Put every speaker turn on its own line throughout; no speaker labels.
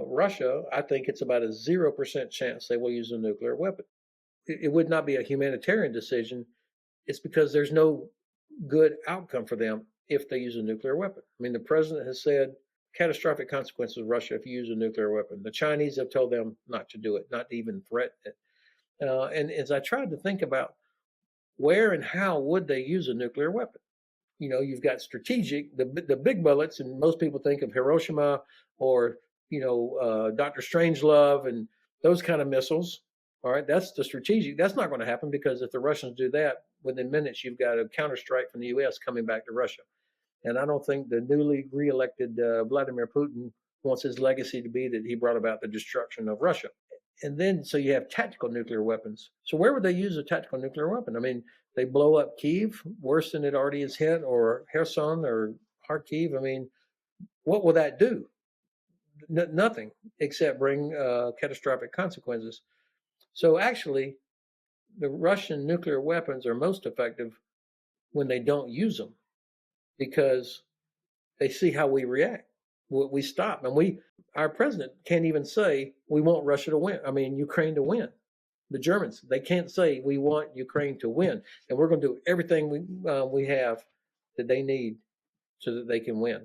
Russia, I think it's about a 0% chance they will use a nuclear weapon. It would not be a humanitarian decision. It's because there's no good outcome for them if they use a nuclear weapon. I mean, the president has said catastrophic consequences of Russia if you use a nuclear weapon. The Chinese have told them not to do it, not to even threaten it. And as I tried to think about where and how would they use a nuclear weapon, you've got strategic, the big bullets, and most people think of Hiroshima or Dr. Strangelove and those kind of missiles. All right, that's the strategic. That's not going to happen because if the Russians do that, within minutes you've got a counterstrike from the U.S. coming back to Russia. And I don't think the newly reelected Vladimir Putin wants his legacy to be that he brought about the destruction of Russia. And then, so you have tactical nuclear weapons. So where would they use a tactical nuclear weapon? I mean, they blow up Kyiv worse than it already is hit, or Kherson or Kharkiv. I mean, what will that do? Nothing except bring catastrophic consequences. So actually, the Russian nuclear weapons are most effective when they don't use them, because they see how we react. We stop, and our president can't even say we want Russia to win. I mean, Ukraine to win. The Germans, they can't say we want Ukraine to win, and we're going to do everything we have that they need so that they can win.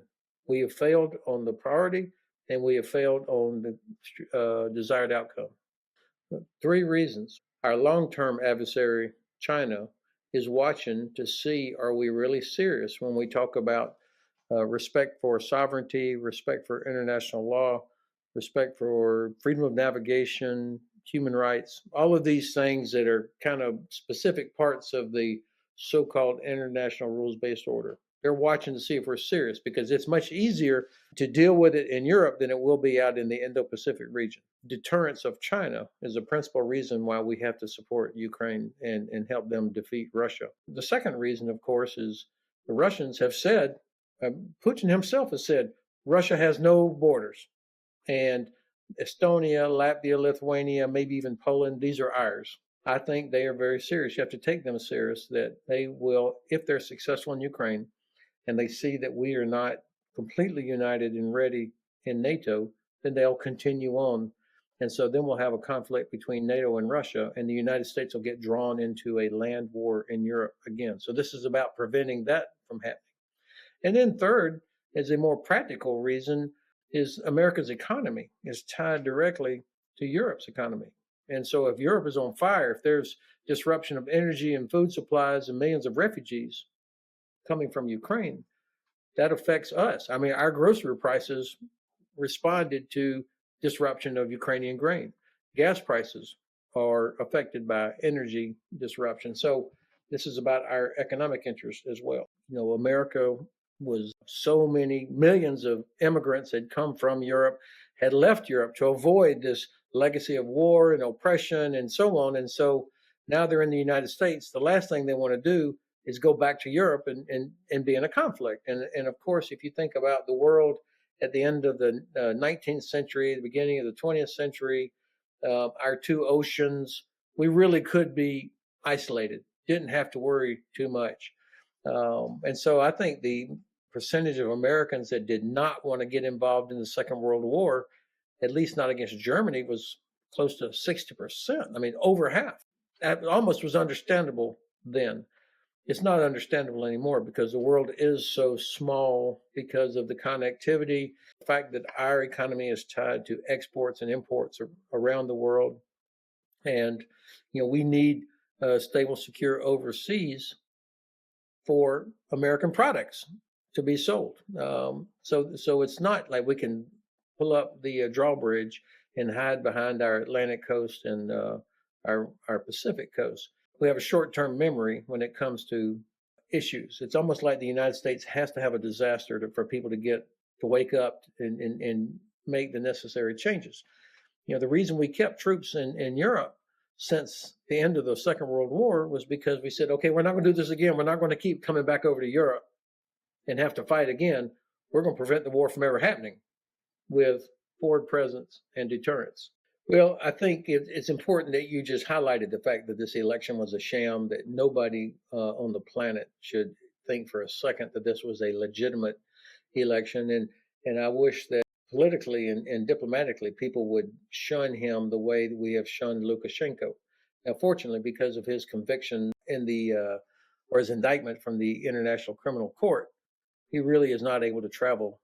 We have failed on the priority, and we have failed on the desired outcome. 3 reasons. Our long-term adversary, China, is watching to see, are we really serious when we talk about respect for sovereignty, respect for international law, respect for freedom of navigation, human rights, all of these things that are kind of specific parts of the so-called international rules-based order. They're watching to see if we're serious, because it's much easier to deal with it in Europe than it will be out in the Indo-Pacific region. Deterrence of China is a principal reason why we have to support Ukraine and help them defeat Russia. The second reason, of course, is the Russians have said, Putin himself has said, Russia has no borders. And Estonia, Latvia, Lithuania, maybe even Poland, these are ours. I think they are very serious. You have to take them serious that they will, if they're successful in Ukraine, and they see that we are not completely united and ready in NATO, then they'll continue on. And so then we'll have a conflict between NATO and Russia, and the United States will get drawn into a land war in Europe again. So this is about preventing that from happening. And then third, as a more practical reason, is America's economy is tied directly to Europe's economy. And so if Europe is on fire, if there's disruption of energy and food supplies and millions of refugees coming from Ukraine, that affects us. I mean, our grocery prices responded to disruption of Ukrainian grain. Gas prices are affected by energy disruption. So this is about our economic interest as well. America was so many millions of immigrants had come from Europe, had left Europe to avoid this legacy of war and oppression and so on. And so now they're in the United States. The last thing they want to do is go back to Europe and be in a conflict. And of course, if you think about the world at the end of the 19th century, the beginning of the 20th century, our 2 oceans, we really could be isolated, didn't have to worry too much. And so I think the percentage of Americans that did not want to get involved in the Second World War, at least not against Germany, was close to 60%. I mean, over half. That almost was understandable then. It's not understandable anymore because the world is so small because of the connectivity, the fact that our economy is tied to exports and imports around the world. And, we need stable, secure overseas for American products to be sold. So it's not like we can pull up the drawbridge and hide behind our Atlantic coast and our Pacific coast. We have a short-term memory when it comes to issues. It's almost like the United States has to have a disaster for people to wake up and make the necessary changes. The reason we kept troops in Europe since the end of the Second World War was because we said, okay, we're not going to do this again. We're not going to keep coming back over to Europe and have to fight again. We're going to prevent the war from ever happening with forward presence and deterrence. Well, I think it's important that you just highlighted the fact that this election was a sham, that nobody on the planet should think for a second that this was a legitimate election. And I wish that politically and diplomatically, people would shun him the way that we have shunned Lukashenko. Now, fortunately, because of his conviction in or his indictment from the International Criminal Court, he really is not able to travel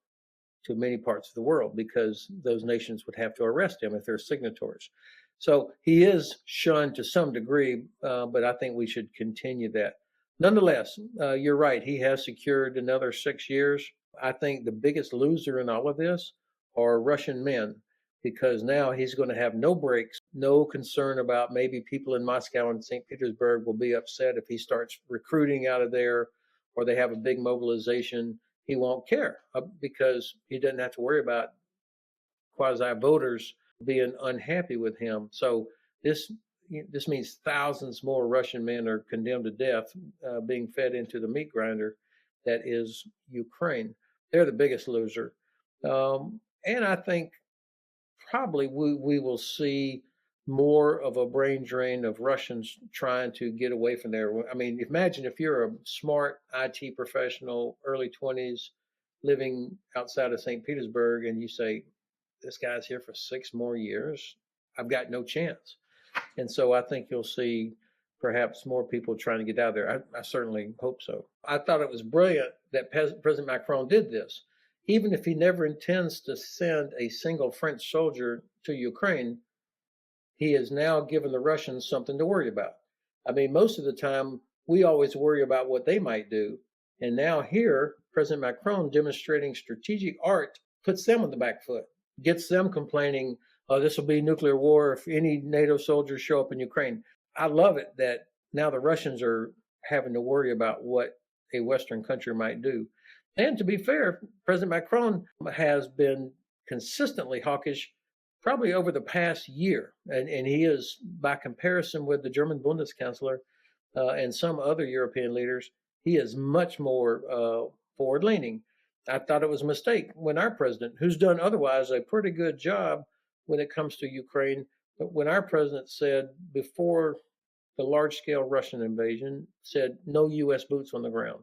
to many parts of the world because those nations would have to arrest him if they're signatories. So he is shunned to some degree, but I think we should continue that. Nonetheless, you're right. He has secured another 6 years. I think the biggest loser in all of this are Russian men, because now he's going to have no breaks, no concern about maybe people in Moscow and St. Petersburg will be upset if he starts recruiting out of there or they have a big mobilization. He won't care because he doesn't have to worry about quasi voters being unhappy with him. So this means thousands more Russian men are condemned to death, being fed into the meat grinder that is Ukraine. They're the biggest loser. And I think probably we will see more of a brain drain of Russians trying to get away from there. I mean, imagine if you're a smart IT professional, early 20s, living outside of St. Petersburg, and you say, this guy's here for 6 more years, I've got no chance. And so I think you'll see perhaps more people trying to get out there. I certainly hope so. I thought it was brilliant that President Macron did this. Even if he never intends to send a single French soldier to Ukraine, he has now given the Russians something to worry about. I mean, most of the time, we always worry about what they might do. And now here, President Macron demonstrating strategic art puts them on the back foot, gets them complaining, oh, this will be nuclear war if any NATO soldiers show up in Ukraine. I love it that now the Russians are having to worry about what a Western country might do. And to be fair, President Macron has been consistently hawkish probably over the past year. And he is, by comparison with the German Bundeskanzler and some other European leaders, he is much more forward-leaning. I thought it was a mistake when our president, who's done otherwise a pretty good job when it comes to Ukraine, but when our president said before the large-scale Russian invasion, said no U.S. boots on the ground.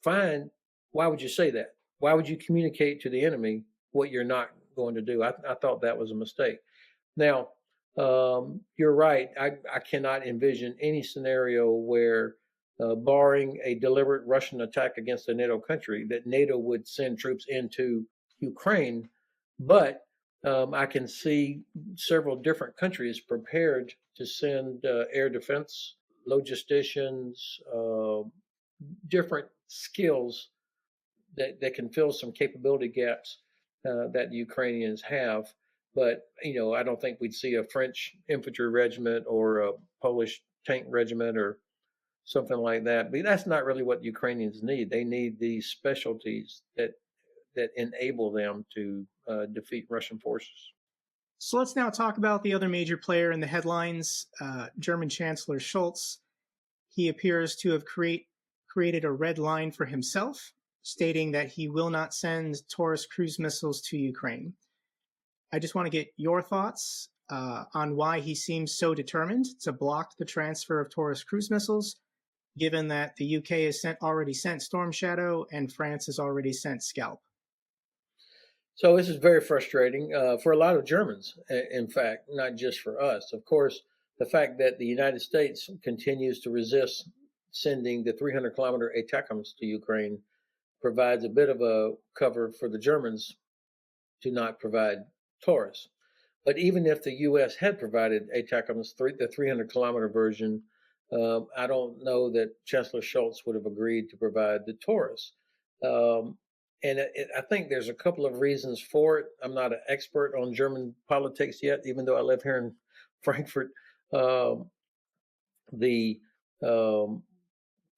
Fine. Why would you say that? Why would you communicate to the enemy what you're not going to do? I thought that was a mistake. Now, you're right. I cannot envision any scenario where, barring a deliberate Russian attack against a NATO country, that NATO would send troops into Ukraine. But I can see several different countries prepared to send air defense, logisticians, different skills that can fill some capability gaps that the Ukrainians have. But, I don't think we'd see a French infantry regiment or a Polish tank regiment or something like that. But that's not really what Ukrainians need. They need these specialties that enable them to defeat Russian forces.
So let's now talk about the other major player in the headlines, German Chancellor Schultz. He appears to have created a red line for himself, stating that he will not send Taurus cruise missiles to Ukraine. I just want to get your thoughts on why he seems so determined to block the transfer of Taurus cruise missiles, given that the UK has already sent Storm Shadow and France has already sent Scalp.
So this is very frustrating for a lot of Germans, in fact, not just for us. Of course, the fact that the United States continues to resist sending the 300-kilometer ATACMS to Ukraine provides a bit of a cover for the Germans to not provide Taurus. But even if the U.S. had provided ATACMS, the 300-kilometer version, I don't know that Chancellor Schultz would have agreed to provide the Taurus. And I think there's a couple of reasons for it. I'm not an expert on German politics yet, even though I live here in Frankfurt.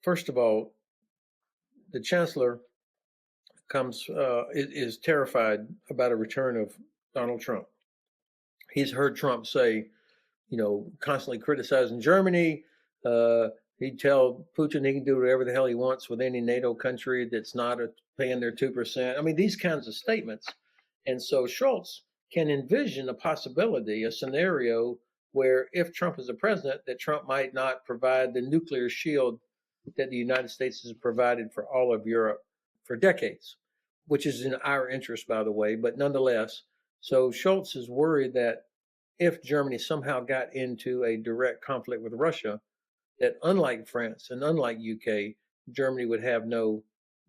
First of all, the Chancellor is terrified about a return of Donald Trump. He's heard Trump say, constantly criticizing Germany. He'd tell Putin he can do whatever the hell he wants with any NATO country that's not paying their 2%. I mean, these kinds of statements. And so Schultz can envision a possibility, a scenario where if Trump is the president, that Trump might not provide the nuclear shield that the United States has provided for all of Europe for decades. which is in our interest, by the way, but nonetheless. So Schultz is worried that if Germany somehow got into a direct conflict with Russia, that unlike France and unlike UK, Germany would have no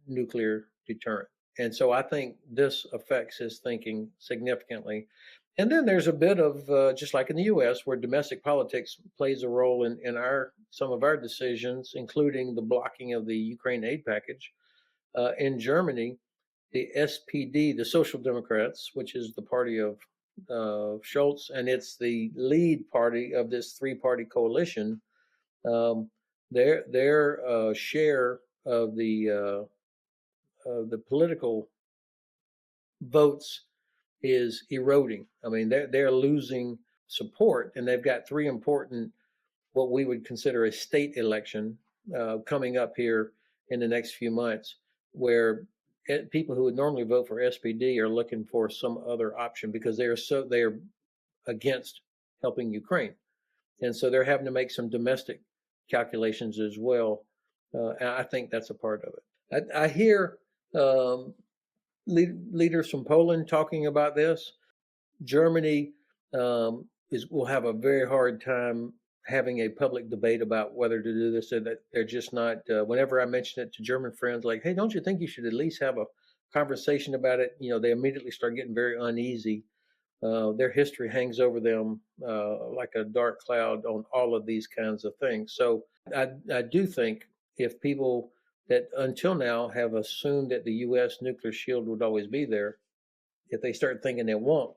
nuclear deterrent. And so I think this affects his thinking significantly. And then there's a bit of just like in the U.S., where domestic politics plays a role in our some of our decisions, including the blocking of the Ukraine aid package. In Germany, the SPD, the Social Democrats, which is the party of Schultz, and it's the lead party of this three-party coalition. Um, their share of the political votes is eroding. I mean, they're losing support, and they've got three important, what we would consider a state election coming up here in the next few months, where people who would normally vote for SPD are looking for some other option because they're against helping Ukraine, and so they're having to make some domestic calculations as well. And I think that's a part of it. I hear um, leaders from Poland talking about this. Germany will have a very hard time having a public debate about whether to do this. And that they're just not. Whenever I mention it to German friends, like, "Hey, don't you think you should at least have a conversation about it?" They immediately start getting very uneasy. Their history hangs over them like a dark cloud on all of these kinds of things. So I do think if people that until now have assumed that the U.S. nuclear shield would always be there, if they start thinking it won't,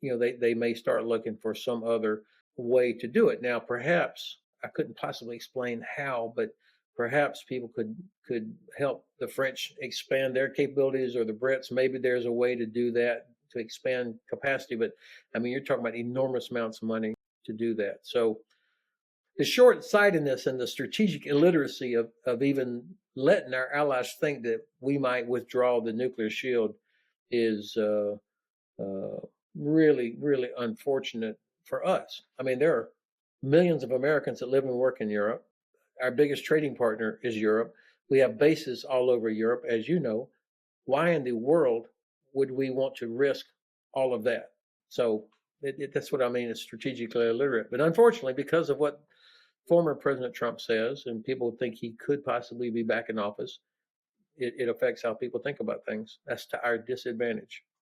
they may start looking for some other way to do it. Now, perhaps I couldn't possibly explain how, but perhaps people could help the French expand their capabilities, or the Brits. Maybe there's a way to do that, to expand capacity. But I mean, you're talking about enormous amounts of money to do that. So the short-sightedness and the strategic illiteracy of even letting our allies think that we might withdraw the nuclear shield is really, really unfortunate for us. I mean, there are millions of Americans that live and work in Europe. Our biggest trading partner is Europe. We have bases all over Europe, as you know. Why in the world would we want to risk all of that? So that's what I mean is strategically illiterate. But unfortunately, because of what former President Trump says, and people think he could possibly be back in office, it affects how people think about things. That's to our disadvantage.